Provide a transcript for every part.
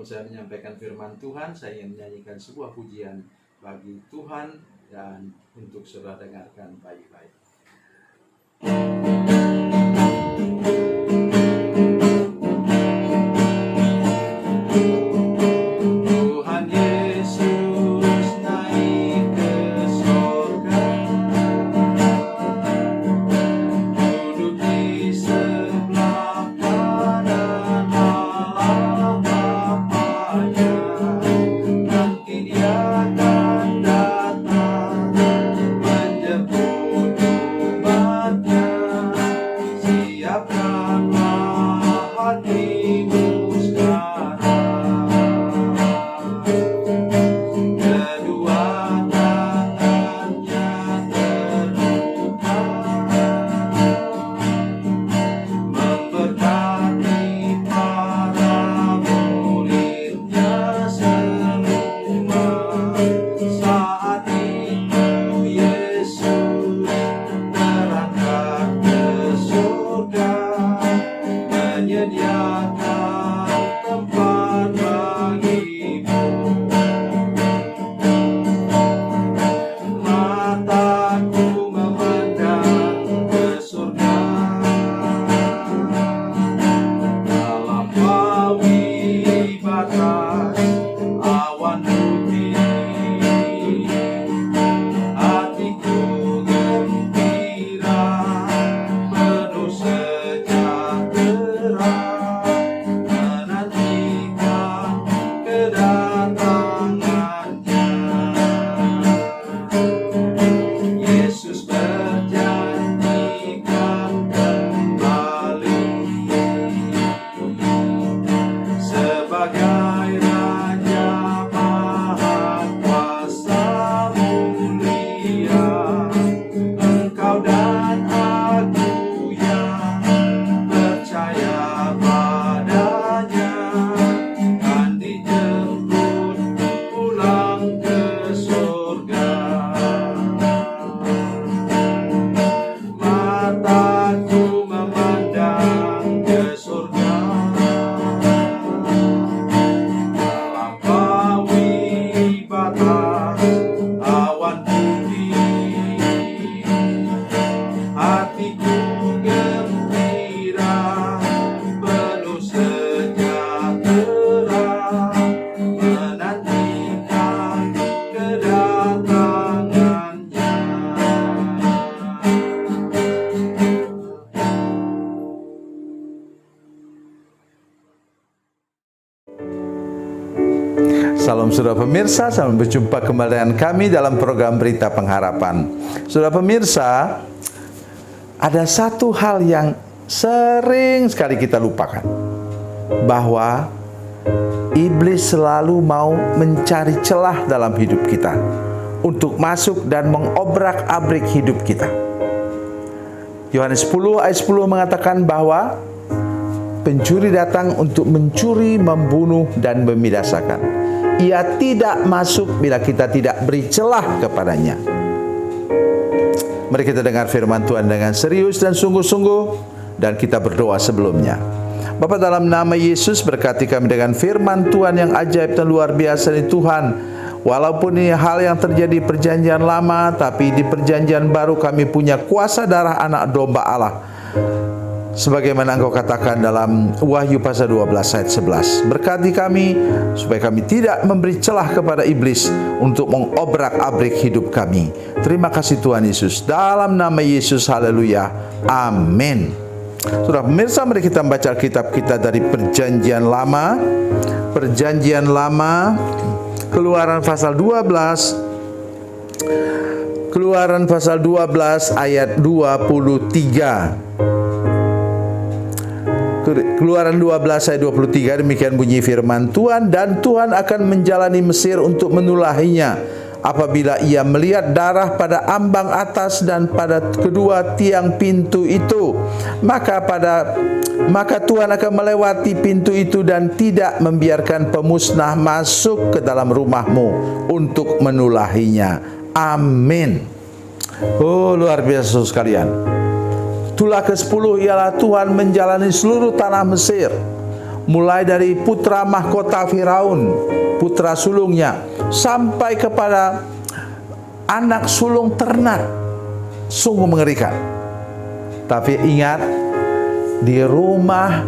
sebelum saya menyampaikan firman Tuhan, saya ingin menyanyikan sebuah pujian bagi Tuhan dan untuk saudara dengarkan baik-baik. Salam saudara pemirsa, selamat berjumpa kembali dengan kami dalam program Berita Pengharapan. Saudara pemirsa, ada satu hal yang sering sekali kita lupakan, bahwa iblis selalu mau mencari celah dalam hidup kita untuk masuk dan mengobrak-abrik hidup kita. Yohanes 10 ayat 10 mengatakan bahwa pencuri datang untuk mencuri, membunuh, dan membinasakan. Ia tidak masuk bila kita tidak beri celah kepadanya. Mari kita dengar firman Tuhan dengan serius dan sungguh-sungguh, dan kita berdoa sebelumnya. Bapa, dalam nama Yesus, berkati kami dengan firman Tuhan yang ajaib dan luar biasa ini Tuhan. Walaupun ini hal yang terjadi perjanjian lama, tapi di perjanjian baru kami punya kuasa darah anak domba Allah, sebagaimana Engkau katakan dalam Wahyu pasal 12 ayat 11. Berkati kami supaya kami tidak memberi celah kepada iblis untuk mengobrak-abrik hidup kami. Terima kasih Tuhan Yesus. Dalam nama Yesus, haleluya. Amin. Saudara pemirsa, mari kita membaca kitab kita dari Perjanjian Lama. Perjanjian Lama, Keluaran pasal 12. Keluaran pasal 12 ayat 23. Keluaran 12 ayat 23, demikian bunyi firman Tuhan. Dan Tuhan akan menjalani Mesir untuk menulahinya apabila ia melihat darah pada ambang atas dan pada kedua tiang pintu itu. Maka Tuhan akan melewati pintu itu dan tidak membiarkan pemusnah masuk ke dalam rumahmu untuk menulahinya. Amin. Oh, luar biasa sekalian. Itulah ke-10 ialah Tuhan menjalani seluruh tanah Mesir mulai dari putra mahkota Firaun, putra sulungnya, sampai kepada anak sulung ternak. Sungguh mengerikan. Tapi ingat, di rumah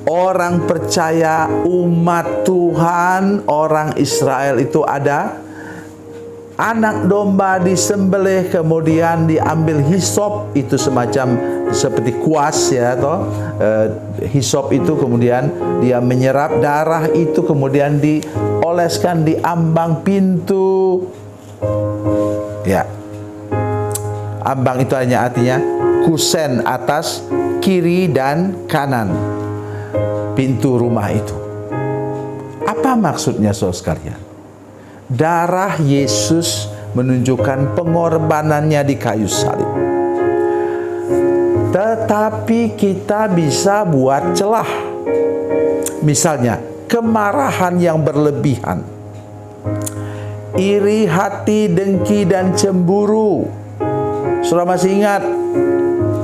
orang percaya, umat Tuhan, orang Israel itu ada anak domba disembelih, kemudian diambil hisop, itu semacam seperti kuas ya, toh hisop itu, kemudian dia menyerap darah itu, kemudian dioleskan di ambang pintu. Ya, ambang itu hanya artinya kusen atas, kiri dan kanan pintu rumah itu. Apa maksudnya saudara sekalian? Darah Yesus menunjukkan pengorbanannya di kayu salib. Tetapi kita bisa buat celah. Misalnya, kemarahan yang berlebihan, iri hati, dengki, dan cemburu. Saudara masih ingat?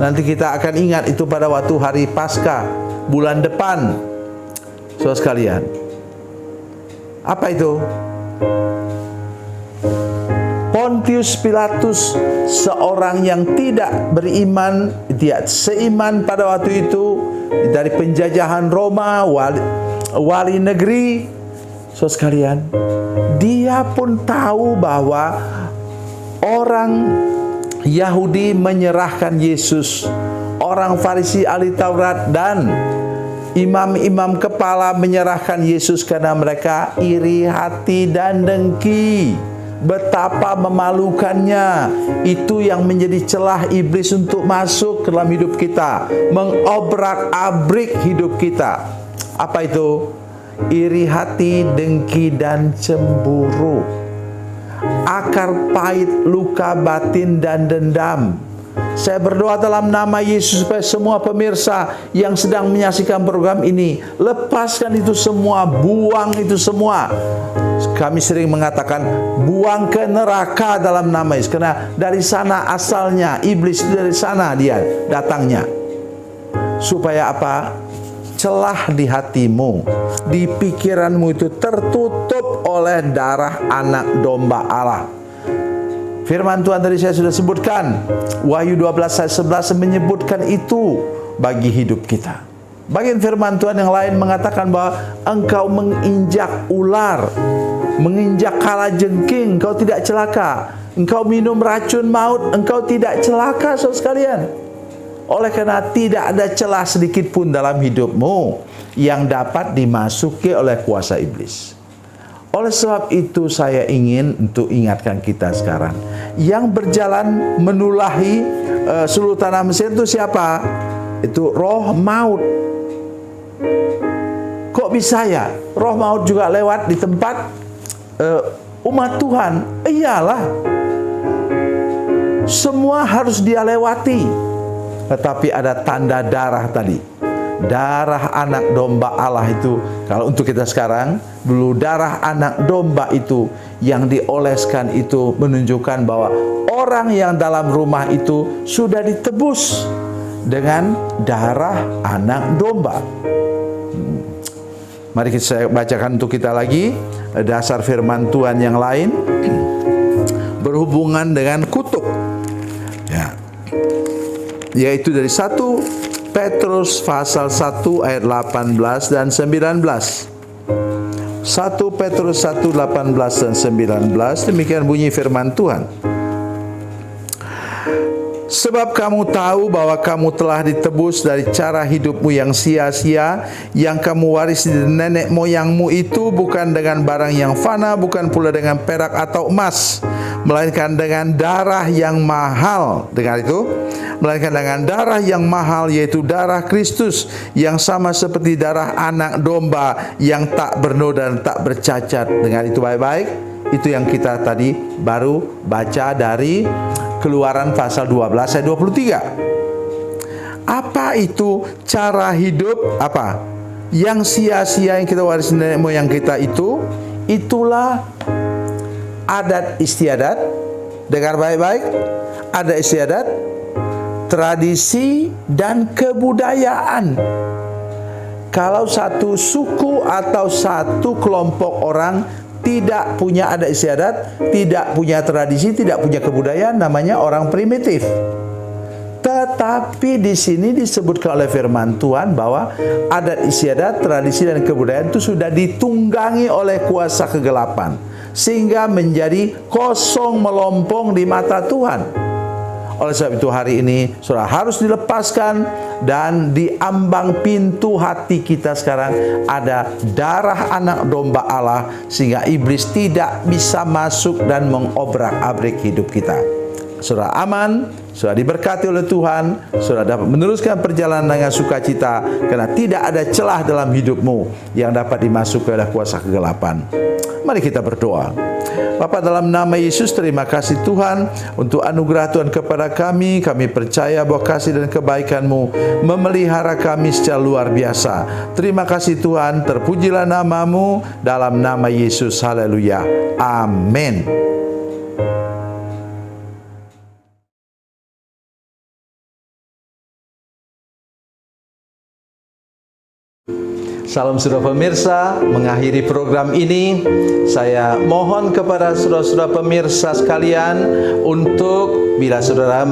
Nanti kita akan ingat itu pada waktu hari Paskah bulan depan. Saudara sekalian, apa itu? Pontius Pilatus, seorang yang tidak beriman, tidak seiman pada waktu itu, dari penjajahan Roma, wali negeri. Saudara sekalian, dia pun tahu bahwa orang Yahudi menyerahkan Yesus, orang Farisi, ahli Taurat, dan imam-imam kepala menyerahkan Yesus karena mereka iri hati dan dengki. Betapa memalukannya. Itu yang menjadi celah iblis untuk masuk ke dalam hidup kita, mengobrak-abrik hidup kita. Apa itu? Iri hati, dengki, dan cemburu. Akar pahit, luka batin, dan dendam. Saya berdoa dalam nama Yesus supaya semua pemirsa yang sedang menyaksikan program ini, lepaskan itu semua, buang itu semua. Kami sering mengatakan buang ke neraka dalam nama Yesus, karena dari sana asalnya, iblis dari sana dia datangnya. Supaya apa? Celah di hatimu, di pikiranmu itu tertutup oleh darah anak domba Allah. Firman Tuhan tadi saya sudah sebutkan, Wahyu 12 ayat 11 menyebutkan itu bagi hidup kita. Bagian firman Tuhan yang lain mengatakan bahwa engkau menginjak ular, menginjak kalajengking, engkau tidak celaka. Engkau minum racun maut, engkau tidak celaka, saudara sekalian. Oleh karena tidak ada celah sedikit pun dalam hidupmu yang dapat dimasuki oleh kuasa iblis. Oleh sebab itu saya ingin untuk ingatkan kita sekarang, yang berjalan menulahi seluruh tanah Mesir itu siapa? Itu roh maut. Kok bisa ya? Roh maut juga lewat di tempat umat Tuhan. Iyalah, semua harus dia lewati. Tetapi ada tanda darah tadi, darah anak domba Allah itu. Kalau untuk kita sekarang, dulu darah anak domba itu yang dioleskan itu menunjukkan bahwa orang yang dalam rumah itu sudah ditebus dengan darah anak domba. Mari saya bacakan untuk kita lagi dasar firman Tuhan yang lain berhubungan dengan kutuk, ya, yaitu dari 1 Petrus pasal 1 ayat 18 dan 19. 1 Petrus 1, 18 dan 19, demikian bunyi firman Tuhan. Sebab kamu tahu bahwa kamu telah ditebus dari cara hidupmu yang sia-sia, yang kamu warisi dari nenek moyangmu itu, bukan dengan barang yang fana, bukan pula dengan perak atau emas, melainkan dengan darah yang mahal. Dengar itu, melainkan dengan darah yang mahal, yaitu darah Kristus, yang sama seperti darah anak domba yang tak bernoda dan tak bercacat. Dengar itu baik-baik. Itu yang kita tadi baru baca dari Keluaran pasal 12 ayat 23. Apa itu cara hidup apa? Yang sia-sia yang kita warisi nenek moyang kita itu, itulah adat istiadat. Dengar baik-baik. Ada istiadat, tradisi, dan kebudayaan kalau satu suku atau satu kelompok orang tidak punya adat istiadat, tidak punya tradisi, tidak punya kebudayaan, namanya orang primitif. Tetapi di sini disebutkan oleh firman Tuhan bahwa adat istiadat, tradisi dan kebudayaan itu sudah ditunggangi oleh kuasa kegelapan, sehingga menjadi kosong melompong di mata Tuhan. Oleh sebab itu hari ini saudara harus dilepaskan, dan di ambang pintu hati kita sekarang ada darah anak domba Allah, sehingga iblis tidak bisa masuk dan mengobrak-abrik hidup kita. Saudara aman, saudara diberkati oleh Tuhan, saudara dapat meneruskan perjalanan dengan sukacita, karena tidak ada celah dalam hidupmu yang dapat dimasuki oleh kuasa kegelapan. Mari kita berdoa. Bapa, dalam nama Yesus, terima kasih Tuhan untuk anugerah Tuhan kepada kami. Kami percaya bahwa kasih dan kebaikan-Mu memelihara kami secara luar biasa. Terima kasih Tuhan, terpujilah nama-Mu dalam nama Yesus. Haleluya. Amin. Salam saudara pemirsa, mengakhiri program ini saya mohon kepada saudara-saudara pemirsa sekalian untuk bila saudara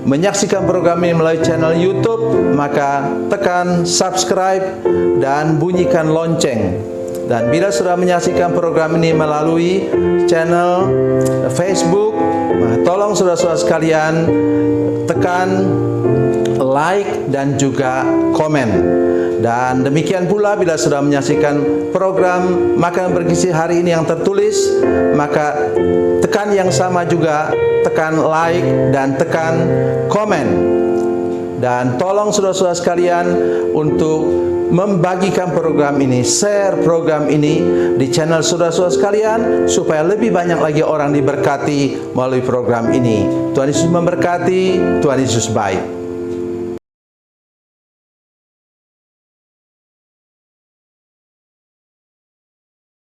menyaksikan program ini melalui channel YouTube, maka tekan subscribe dan bunyikan lonceng. Dan bila saudara menyaksikan program ini melalui channel Facebook, tolong saudara-saudara sekalian tekan like dan juga komen. Dan demikian pula bila sudah menyaksikan program Makanan Bergizi hari ini yang tertulis, maka tekan yang sama juga, tekan like dan tekan komen. Dan tolong saudara-saudara sekalian untuk membagikan program ini, share program ini di channel saudara-saudara sekalian, supaya lebih banyak lagi orang diberkati melalui program ini. Tuhan Yesus memberkati, Tuhan Yesus baik.